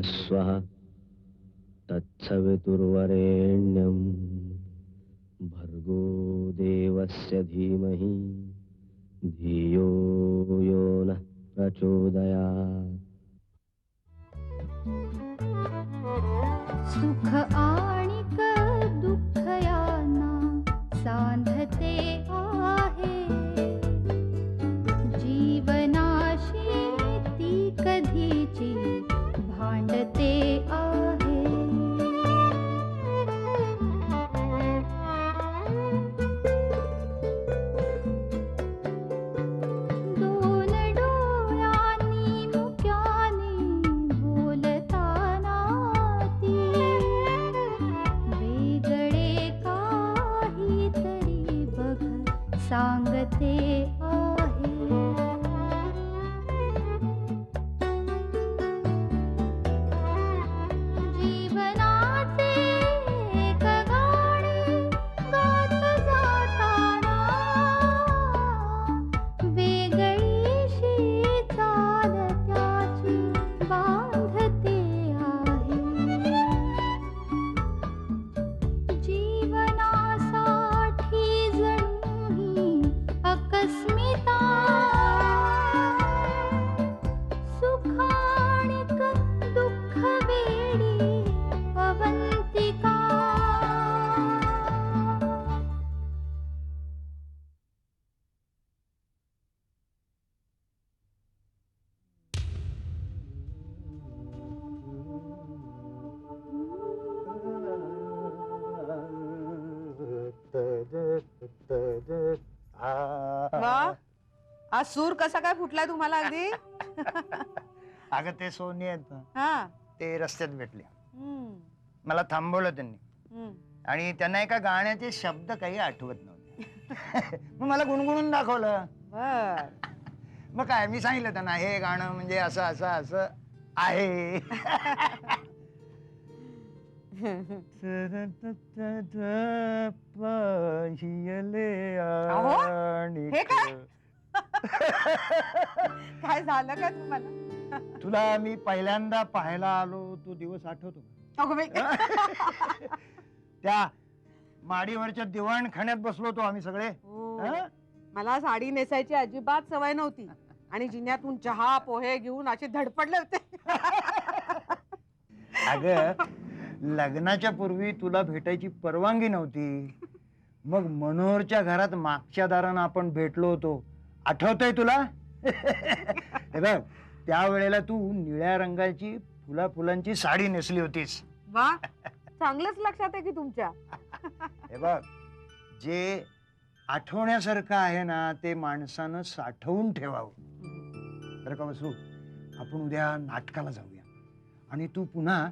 स्वः तत्सवितुर्वरेण्यं भर्गो देवस्य धीमहि धियो यो नः प्रचोदयात्. सुख आणिक दुःख यांना सांधते आहे. जीवनाशी ती कधीची भांडते आहे. दोन डोळ्यांनी मुक्याने बोलताना ती वेगळे काहीतरी बघ सांगते आहे. जीवनाचे एक गाणे गात जाताना वेगळीशी चाल त्याची बांधते आहे. जीवनासाठी जणू ही अकस्मिता सुखाणिक दुःख वेडी अवंतिका. वा, आज सूर कसा काय फुटलाय तुम्हाला अगदी? अगं ते सोनी आहेत ना, हा. ते रस्त्यात भेटले. हम्म, मला थांबवलं त्यांनी हम्म. आणि त्यांना एका गाण्याचे शब्द काही आठवत नव्हते. मग मला गुणगुणून दाखवलं. बर. मग काय मी सांगितलं त्यांना, हे गाणं म्हणजे असं असं असं आहे. अहो, हे काय? काय झालं काय तुम्हाला? तुला मी पहिल्यांदा पाहायला आलो तो दिवस आठवतो का? अगं बाई. त्या माडीवरच्या दिवाणखान्यात बसलो होतो आम्ही सगळे. हो. हं? मला साडी नेसायची अजिबात सवय नव्हती आणि जिन्यातून चहा पोहे घेऊन असे धडपडले होते. अगं लग्नाच्या पूर्वी तुला भेटायची परवानगी नव्हती. मग मनोहरच्या घरात मागच्या दारानं आपण भेटलो होतो, आठवतंय तुला? हे बघ, त्यावेळेला तू निळ्या रंगाची फुलांची साडी नेसली होतीस. वा, चांगलंच लक्षात आहे की तुमच्या. हे बघ, जे आठवण्यासारखं आहे ना ते माणसानं साठवून ठेवावं. बरं का वसू, आपण उद्या नाटकाला जाऊया आणि तू पुन्हा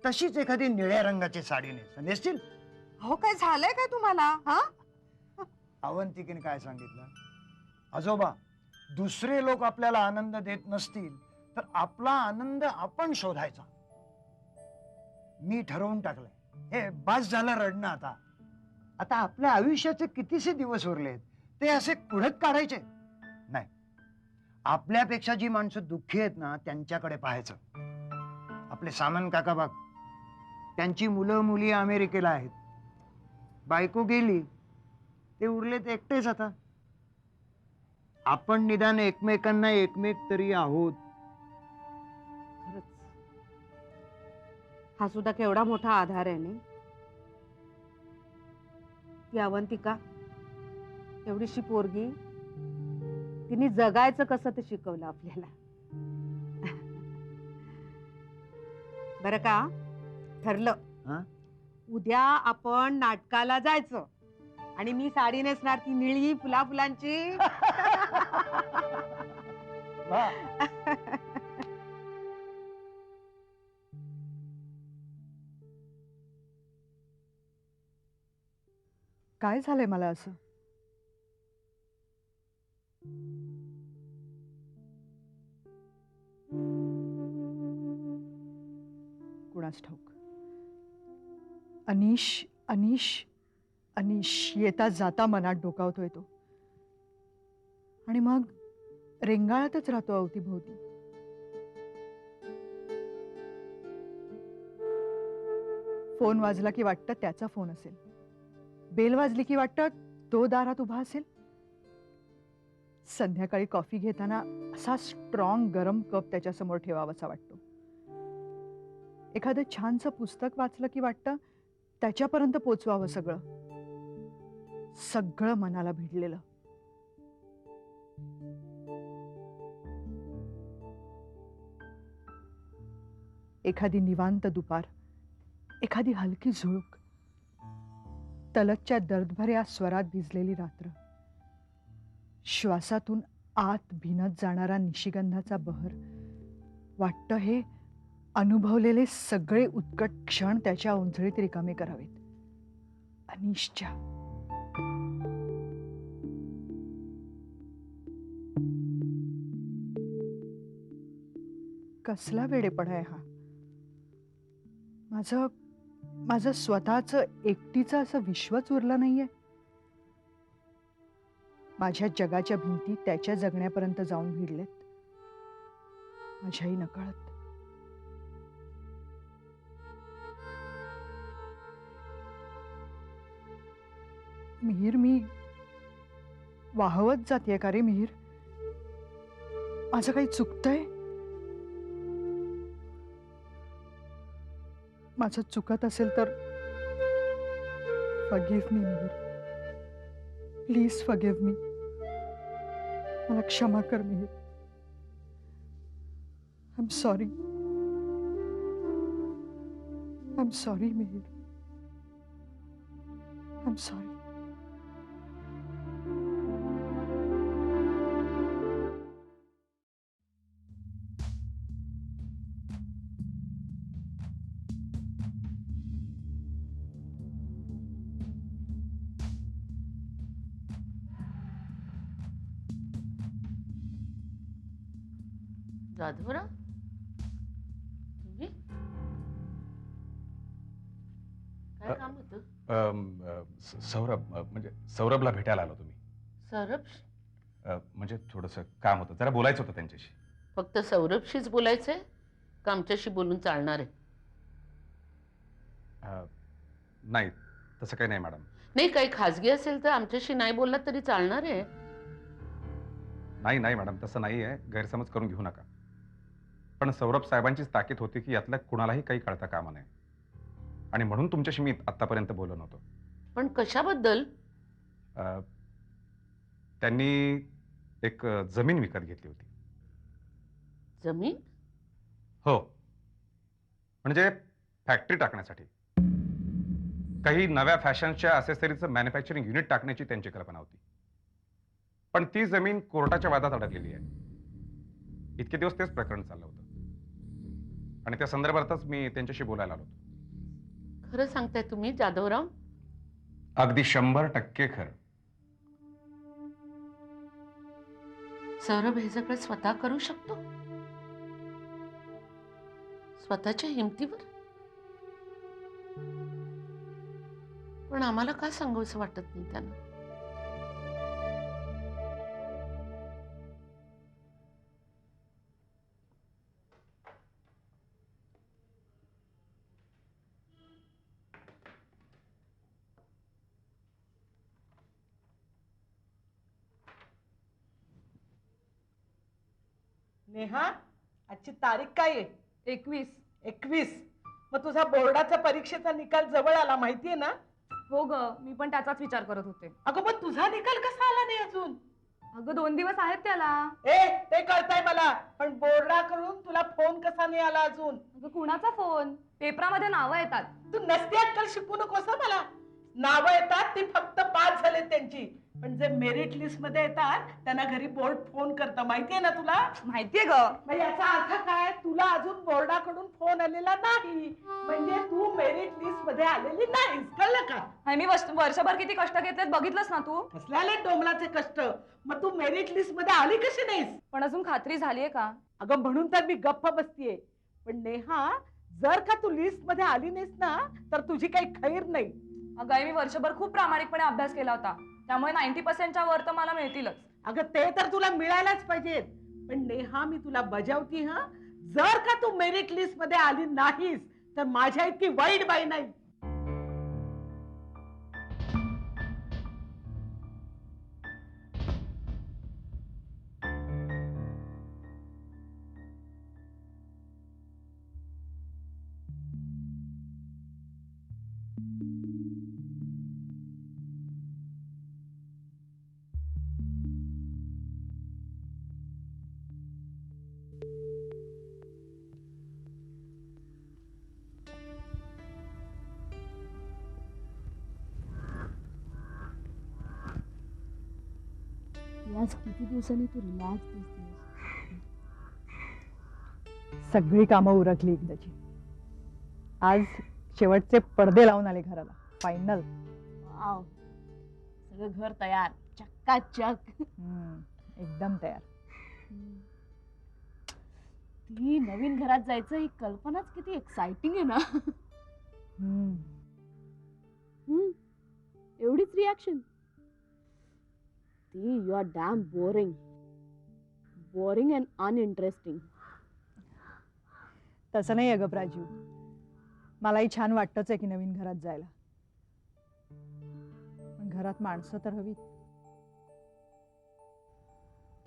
तशीच एखादी निळ्या रंगाची साडी नेसशील? हो, काय झालंय काय तुम्हाला? हा, अवंतिकेने काय सांगितलं? आजोबा, दुसरे लोक आपल्याला आनंद देत नसतील तर आपला आनंद आपण शोधायचा. मी ठरवून टाकलंय, हे बस झालं रडणं. आता आता आपल्या आयुष्याचे कितीसे दिवस उरलेत ते असे कुढत काढायचे नाही. आपल्यापेक्षा जी माणसं दुःखी आहेत ना त्यांच्याकडे पाहायचं. आपले सामंत काका बघ, त्यांची मुलं मुली अमेरिकेला आहेत, बायको गेली, ते उरलेत एकटेच. आता आपण निदान एकमेकांना एकमेक तरी आहोत. खरंच हा सुद्धा केवढा मोठा आधार आहे नाही. ती अवंतिका एवढीशी पोरगी, तिने जगायचं कसं ते शिकवलं आपल्याला. बरं का, ठरलं. हा? उद्या आपण नाटकाला जायचं आणि मी साडी नेसणार, ती निळी फुलांची. वा. काय झालंय मला असं? कुणास ठाऊक. अनिश अनिश अनिश येता जाता मनात डोकावतोय तो, आणि मग रेंगाळतच राहतो अवतीभोवती. फोन वाजला की वाटतं त्याचा फोन असेल, बेल वाजली की वाटतं तो दारात उभा असेल. संध्याकाळी कॉफी घेताना असा स्ट्रॉंग गरम कप त्याच्यासमोर ठेवावासा वाटतो. एखादं छानसं पुस्तक वाचलं की वाटतं त्याच्यापर्यंत पोचवावं सगळं, सगळं मनाला भिडलेलं. एखादी निवांत दुपार, एखादी हलकी झुळूक, तलतच्या दर्दभऱ्या स्वरात भिजलेली रात्र, श्वासातून आत भिनत जाणारा निशिगंधाचा बहर, वाटतं हे अनुभवलेले सगळे उत्कट क्षण त्याच्या ओंजळीत रिकामे करावेत. अनिशच्या कसला वेडेपणा आहे हा. माझं स्वतःचं एकटीचं असं विश्वच उरलं नाहीये. माझ्या जगाच्या भिंती त्याच्या जगण्यापर्यंत जाऊन भिडलेत, माझ्याही नकळत. मिहीर, मी वाहवत जाते का रे मिहीर? माझं काही चुकतंय? माझं चुकत असेल तर forgive me Mihir, please forgive me. मला क्षमा कर Mihir. I am sorry. I am sorry Mihir. I am sorry. Jadhavrao, तुम्ही काय काम होतं? सौरभ, म्हणजे सौरभला भेटायला आलो तुम्ही. सौरभ? म्हणजे थोडंसं काम होतं, जरा बोलायचं होतं त्यांच्याशी. फक्त सौरभशीच बोलायचंय का आमच्याशी बोलून चालणार आहे? नाही, तसं काही नाही मॅडम. नाही, काही खाजगी असेल तर आमच्याशी नाही बोललात तरी चालणार आहे. नाही नाही मॅडम, तसं नाही आहे, गैरसमज करून घेऊ नका. पण सौरभ साहेबांचीच ताकीद होती की यातल्या कुणालाही काही कळता कामा नये, आणि म्हणून तुमच्याशी मी आतापर्यंत बोललो नव्हतो. पण कशाबद्दल? त्यांनी एक जमीन विकत घेतली होती. जमीन? हो, म्हणजे फॅक्टरी टाकण्यासाठी. काही नव्या फॅशनच्या असेसरीचं मॅन्युफॅक्चरिंग युनिट टाकण्याची त्यांची कल्पना होती. पण ती जमीन कोर्टाच्या वादात अडकलेली आहे. इतके दिवस तेच प्रकरण चाललं होतं, आणि त्या संदर्भातच मी त्यांच्याशी बोलायला आलो होतो. खरं सांगताय तुम्ही जाधवराव? अगदी 100% खरं. सौरभ हे सगळं स्वतः करू शकतो, स्वतःच्या हिमतीवर? पण आम्हाला का सांगावंसं वाटत नाही त्यांना? नेहा, आजची तारीख काय आहे? 21. 21. मग तुझा बोर्डाचा परीक्षेचा निकाल जवळ आला, माहितीये ना? हो ग, मी पण त्याचाच विचार करत होते. अगं पण तुझा निकाल कसा आला नाही अजून? अगं 2 दिवस आहेत त्याला. ते कळतंय मला, पण बोर्डाकडून तुला फोन कसा नाही आला अजून? अगं कुणाचा फोन? पेपरामध्ये नावं येतात. तू नसती अक्कल शिकू नकोस हं मला. नावं येतात ती फक्त 5 झाले त्यांची, पण जे मेरिट लिस्ट मध्ये येतात त्यांना घरी बोर्ड फोन करतं, माहितीये ना तुला? माहितीये ग. मग याचा अर्थ काय? तुला अजून बोर्डाकडून फोन आलेला नाही, म्हणजे तू मेरिट लिस्ट मध्ये आलेली नाहीस, कळलं का? हाय, मी वर्षभर किती कष्ट घेतलेत बघितलंस ना तू? कसले डोंबलाचे कष्ट. मग तू मेरिट लिस्ट मध्ये आली कशी नाहीस? पण अजून खात्री झालीये का? अगं म्हणून तर मी गप्प बसतीये. पण नेहा, जर का तू लिस्ट मध्ये आली नाहीस ना, तर तुझी काही खैर नाही. अगं आई, मी वर्षभर खूप प्रामाणिकपणे अभ्यास केला होता, त्यामुळे 90% वर तर मला मिळतीलच. अगं ते तर तुला मिळायलाच पाहिजेत. पण नेहा, मी तुला बजावती हा, जर का तू मेरिट लिस्ट मध्ये आली नाहीस तर माझ्या इतकी वाईट बाई नाही. आज किती दिवसांनी तू रिलॅक्स दिसतेस. सगळी कामं उरकली एकदाची. आज शेवटचे पडदे लावून आले घराला. फायनल. वाव, सगळं घर तयार, चक्काचक. एकदम तयार. ती नवीन घरात जायचं ही कल्पनाच किती एक्साइटिंग आहे ना. एवढीच रिॲक्शन. ती you are damn boring and uninteresting. तसं नाही अगं प्राजू, मलाही छान वाटतच आहे की नवीन घरात जायला. पण घरात माणसं तर हवीत.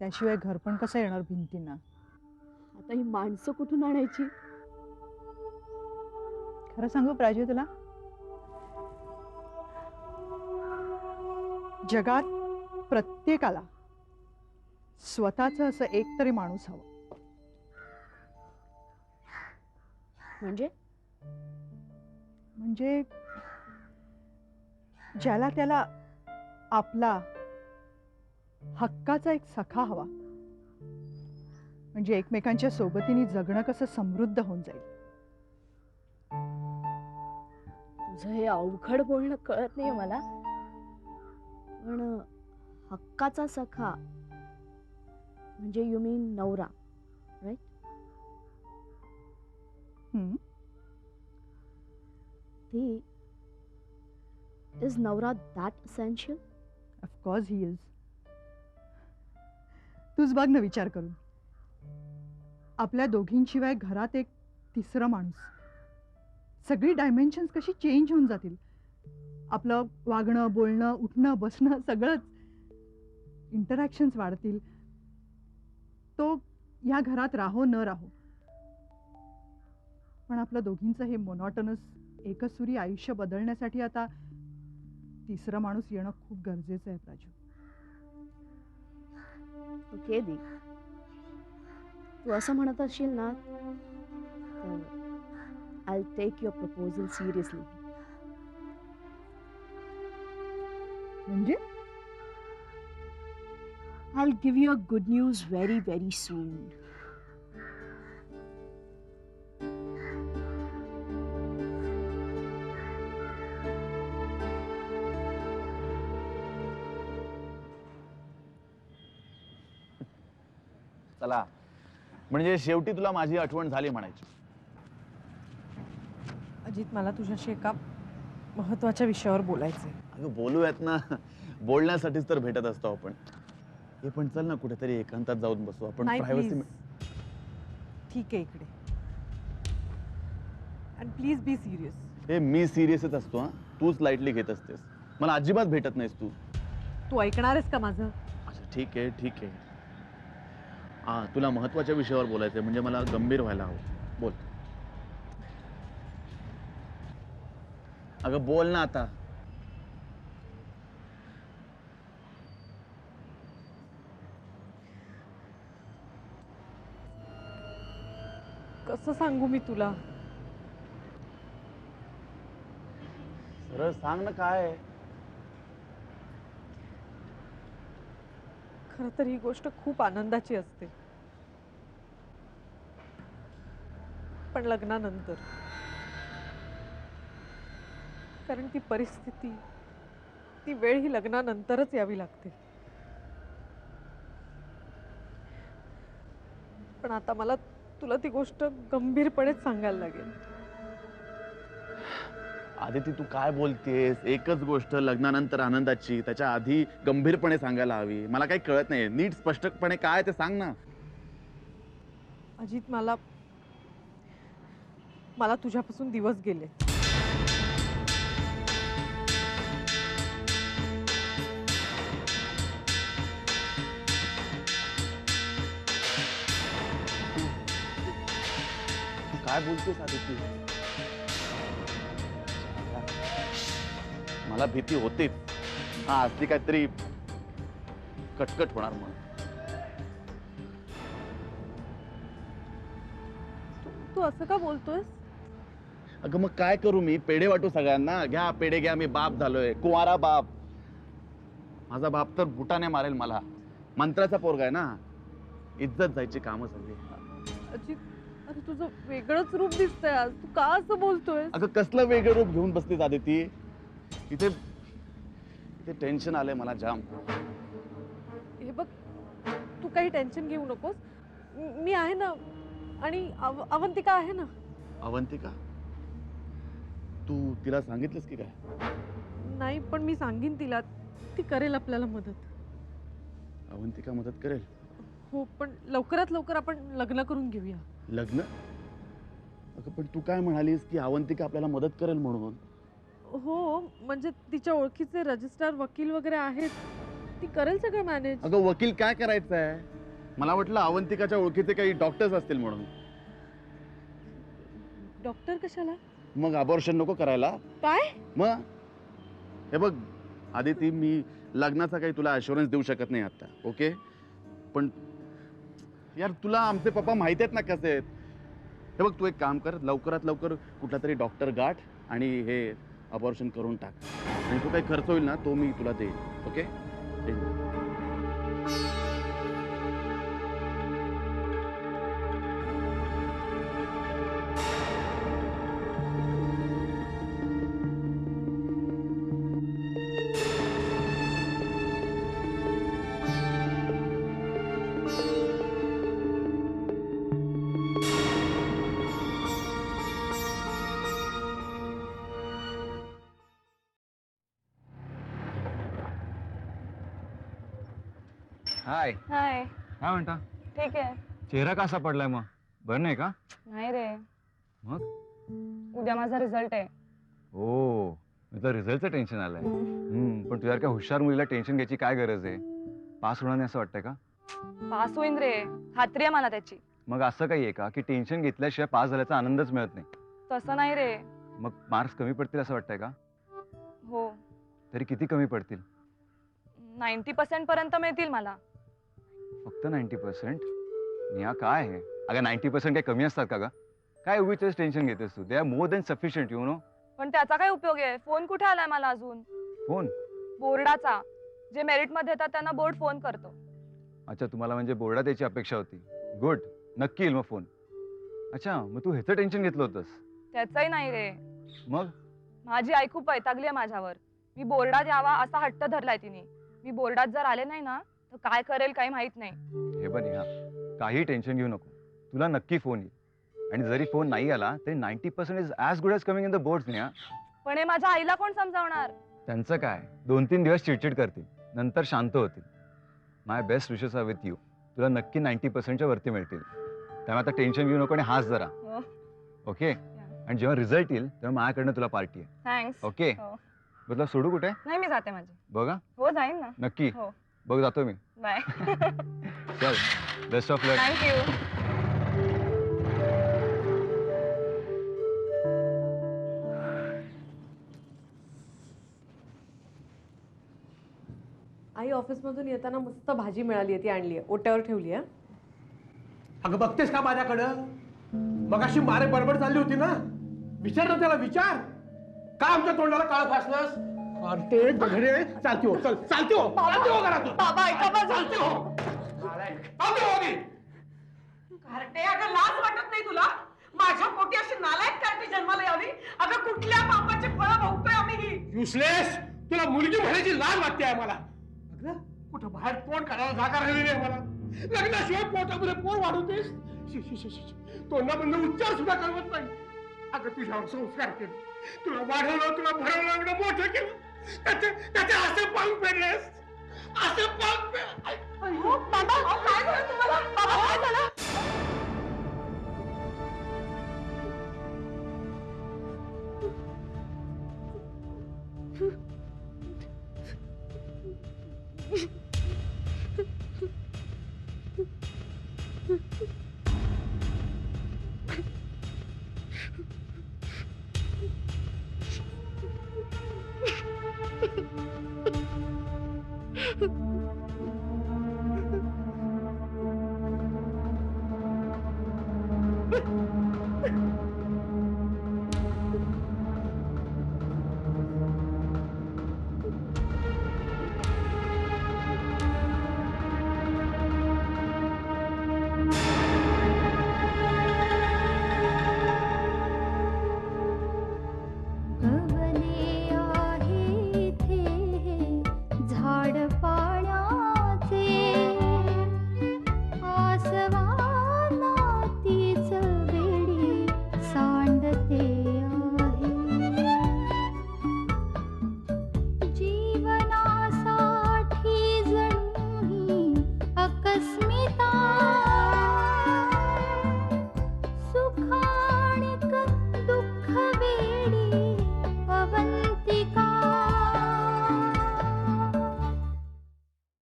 त्याशिवाय घर पण कसं येणार भिंतींना. आता ही माणसं कुठून आणायची. खरं सांगू प्राजू तुला, जगात प्रत्येकाला स्वतःच असं एक तरी माणूस हवं. म्हणजे ज्याला त्याला आपला हक्काचा एक सखा हवा. म्हणजे एकमेकांच्या सोबतीने जगणं कसं समृद्ध होऊन जाईल. तुझं हे अवघड बोलणं कळत नाही मला, पण हक्काचा सखा म्हणजे यू मीन नवरा, राईट? ती इज नवरा that essential? Of course he is. तूच बघ ना विचार करून, आपल्या दोघींशिवाय घरात एक तिसरं माणूस. सगळी डायमेन्शन्स कशी चेंज होऊन जातील. आपलं वागणं, बोलणं, उठणं, बसणं सगळंच. इंटरॅक्शन्स वाढतील. तो या घरात राहो न राहो, पण आपलं दोघींचं हे मोनॉटनस एकसुरी आयुष्य बदलण्यासाठी आता तिसरा माणूस येणं खूप गरजेचं आहे प्राजू. ओके दी, तू असं म्हणत असशील ना तर I take your proposal seriously. म्हणजे I'll give you a good news very, very soon. चला, म्हणजे शेवटी तुला माझी आठवण झाली म्हणायची. अजित, मला तुझ्याशी एका महत्वाच्या विषयावर बोलायचंय. अगं बोलूयात ना, बोलण्यासाठीच तर भेटत असतो आपण. हे पण चल ना कुठेतरी एकांतात जाऊन बसू आपण. प्रायव्हसी. ठीक आहे इकडे. And please be serious. हे मी सिरियसच असतो हा, तूच लाईटली घेत असतेस. मला अजिबात भेटत नाहीस तू. तू ऐकणार आहेस का माझं? अच्छा ठीक आहे ठीक आहे. हा, तुला महत्वाच्या विषयावर बोलायचंय म्हणजे मला गंभीर व्हायला हवं. बोल. अगं बोल ना आता. कसं सांगू मी तुला? सरळ सांग ना काय. खरं तर ही गोष्ट खूप आनंदाची असते, पण लग्नानंतर. कारण ती परिस्थिती, ती वेळ ही लग्नानंतरच यावी लागते. पण आता मला तुला ती गोष्ट गंभीरपणेच सांगायला लागेल. आदिती तू काय बोलतेस? एकच गोष्ट लग्नानंतर आनंदाची, त्याच्या आधी गंभीरपणे सांगायला हवी. मला काही कळत नाही. नीट स्पष्टपणे काय ते सांग ना. अजित, मला तुझ्यापासून दिवस गेले. काय बोलतेस आदिती? मला भीती होतीच. हा, असली काहीतरी कटकट होणार म्हणून. तू असं का बोलतोयस? अगं मग काय करू मी? पेढे वाटू सगळ्यांना. घ्या पेढे घ्या. मी बाप झालोय, कुवारा बाप. माझा बाप तर बुटाने मारेल मला. मंत्राचा पोरगा आहे ना, इज्जत जायची कामं सगळी. अजित, अरे तुझं वेगळंच रूप दिसतंय आज. तू का असं बोलतोय? अगं कसलं वेगळं रूप घेऊन बसलीस आदिती? इथे इथे टेन्शन आलंय मला जाम. हे बघ, तू काही टेन्शन घेऊ नकोस. मी आहे ना, आणि अवंतिका आहे ना. अवंतिका, तू तिला सांगितलंस की काय? नाही, पण मी सांगीन तिला. ती करेल आपल्याला मदत. अवंतिका मदत करेल? हो, पण लवकरात लवकर आपण लग्न करून घेऊया. लग्न? अगं पण तू काय म्हणालीस की अवंतिका आपल्याला मदत करेल म्हणून? हो, म्हणजे तिच्या ओळखीचे रजिस्ट्रार वकील वगैरे आहेत. ती करेल सगळं मॅनेज. अगं वकील काय करायचं आहे? मला वाटलं अवंतिकाच्या ओळखीचे काही डॉक्टर्स असतील म्हणून. डॉक्टर कशाला? मग अबॉर्शन नको करायला? काय? मग हे बघ आदिती, मी लग्नाचा काही तुला अश्युरन्स देऊ शकत नाही आता, ओके? पण यार तुला आमचे पप्पा माहिती आहेत ना कसे आहेत. हे बघ तू एक काम कर, लवकरात लवकर कुठला तरी डॉक्टर गाठ आणि हे अबॉर्शन करून टाक. आणि तो काही खर्च होईल ना तो मी तुला देईन, ओके? हाय. हाय. काय म्हणता? ठीक आहे. चेहरा कसा पडलाय मग? बरं नाही का? नाही रे. मग? उद्या माझा रिझल्ट आहे. ओ, तुला रिझल्टचं टेन्शन आलंय. पण तुझ्यासारख्या हुशार मुलीला टेन्शन घ्यायची काय गरज आहे? पास होणार नाही असं वाटतंय का? पास होईन रे, खात्री आहे मला त्याची. मग असं काही आहे का की टेन्शन घेतल्याशिवाय पास झाल्याचा आनंदच मिळत नाही? तसं नाही रे. मग मार्क्स कमी पडतील असं वाटतंय का? हो. तरी किती कमी पडतील? 90% पर्यंत मिळतील मला. फक्त 90%? नेहा काय आहे? अगं 90% काही कमी असतात का ग? काय उगीच टेन्शन घेतेस तू? They are more than sufficient, you know. पण त्याचा काय उपयोग आहे? फोन कुठे आलाय मला अजून? फोन? बोर्डाचा. जे मेरिट मध्ये येतात त्यांना बोर्ड फोन करतो. अच्छा, तुम्हाला म्हणजे बोर्डात याची अपेक्षा होती. गुड, नक्की येईल मग फोन. अच्छा, मग तू ह्याचं टेन्शन घेतलं होतंस? त्याचंही नाही रे. मग? माझी आई खूप वैतागली आहे माझ्यावर. मी बोर्डात यावा असा हट्ट धरलाय तिने. मी बोर्डात जर आले नाही ना तर काय करेल काही माहित नाही. हे बघ नेहा, काही टेन्शन घेऊ नको. तुला नक्की फोन येईल. आणि जरी फोन नाही आला तरी 90% is as good as coming in the boards Neha. पण हे माझ्या आईला कोण समजावणार? त्यांचं काय, 2-3 दिवस चिडचिड करतील, नंतर शांत होतील. My best wishes are with you. तुला नक्की 90%च्या वरती मिळतील. त्यामुळे आता टेन्शन घेऊ नको आणि हास जरा, ओके? आणि जेव्हा रिझल्ट येईल तेव्हा माझ्याकडनं तुला पार्टी आहे. थँक्स. ओके? बदला सोडू कुठे? नाही, मी जाते माझी. बघा. हो, जाईन ना. नक्की? हो. बघ जातो मी. बाय. चल, बेस्ट ऑफ लक. थँक्यू. आई ऑफिसमधून येताना मस्त भाजी मिळाली आहे, ती आणली आहे, ओट्यावर ठेवली आहे. अगं बघतेस का माझ्याकडं? मगाशी मारे बडबड चालली होती ना, विचार ना त्याला, विचार. का आमच्या तोंडाला काळ फासलंस? अरे बघडे, चालती हो, चल, चालती हो, चालती हो घरातून. बाबा ऐका माझं. चालती हो, चालती हो ती. घरटे, अगं लाज वाटत नाही तुला? माझ्या पोटी अशी नालायक कार्टी जन्माला यावी? अगं कुठल्या पापाचे फळं भोगतोय आम्ही ही? युसलेस, तुला मुलगी म्हणायची लाज वाटते आहे मला. अगं कुठं बाहेर पोट काढायला जागा राहिलेली आहे मला. लग्नाशिवाय पोटामध्ये पोर वाढवतेस. तोंडामधून उच्चार सुद्धा करवत नाही. अगं तुझ्यावर संस्कार केले, तुला वाढवलं, तुला भरवलं, एवढं मोठं केलं. त्याचे असे पांग फेडलेस, असे पांग फेड. बाबा काय झालं तुम्हाला? बाबा काय झालं? Ha